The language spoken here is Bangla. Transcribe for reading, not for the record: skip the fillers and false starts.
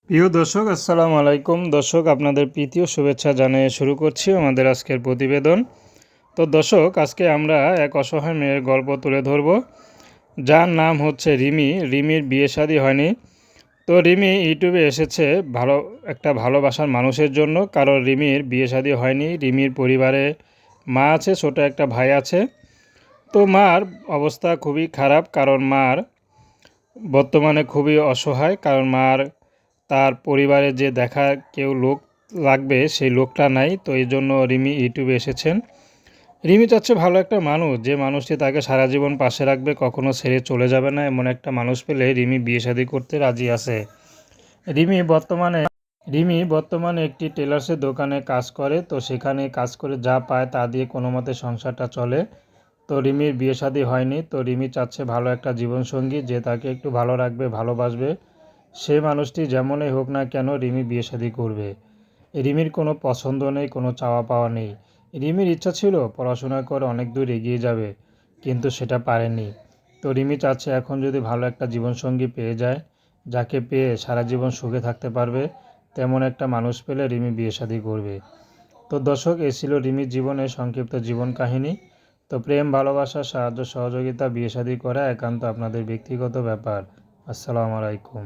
প্রিয় দর্শক, আসসালামু আলাইকুম। দর্শক, আপনাদের প্রীতি ও শুভেচ্ছা জানিয়ে শুরু করছি আমাদের আজকের প্রতিবেদন। তো দর্শক, আজকে আমরা এক অসহায় মেয়ের গল্প তুলে ধরব, যার নাম হচ্ছে রিমি। রিমির বিয়ে শাদী হয়নি। তো রিমি ইউটিউবে এসেছে একটা ভালোবাসার মানুষের জন্য, কারণ রিমির বিয়ে শাদী হয়নি। রিমির পরিবারে মা আছে, ছোট একটা ভাই আছে। তো মার অবস্থা খুবই খারাপ, কারণ মার বর্তমানে খুবই অসহায়, কারণ মার তার পরিবারে যে দেখার কেউ লোক লাগবে সেই লোকটা নাই। তো এই জন্য রিমি ইউটিউবে এসেছেন। রিমি চাচ্ছে ভালো একটা মানুষ, যে মানুষটি তাকে সারা জীবন পাশে রাখবে, কখনো ছেড়ে চলে যাবে না, এমন একটা মানুষ পেলে রিমি বিয়ে শাদী করতে রাজি আছে। রিমি বর্তমানে রিমি বর্তমানে একটি টেলার্সের দোকানে কাজ করে। তো সেখানে কাজ করে যা পায় তা দিয়ে কোনো মতে সংসারটা চলে। তো রিমির বিয়ে শাদী হয়নি। তো রিমি চাচ্ছে ভালো একটা জীবনসঙ্গী, যে তাকে একটু ভালো রাখবে, ভালোবাসবে। সেই মানুষটি যেমনই হোক না কেন রিমি বিয়ে শাদী করবে। রিমির কোনো পছন্দ নেই, কোনো চাওয়া পাওয়া নেই। রিমির ইচ্ছা ছিল পড়াশোনা করে অনেক দূর এগিয়ে যাবে, কিন্তু সেটা পারেনি। তো রিমি চাচ্ছে এখন যদি ভালো একটা জীবনসঙ্গী পেয়ে যায়, যাকে পেয়ে সারা জীবন সুখে থাকতে পারবে, তেমন একটা মানুষ পেলে রিমি বিয়ে শাদী করবে। তো দর্শক, এই ছিল রিমির জীবনের সংক্ষিপ্ত জীবন কাহিনী। তো প্রেম, ভালোবাসা, সাহায্য, সহযোগিতা, বিয়ে শাদী করা একান্ত আপনাদের ব্যক্তিগত ব্যাপার। আসসালামু আলাইকুম।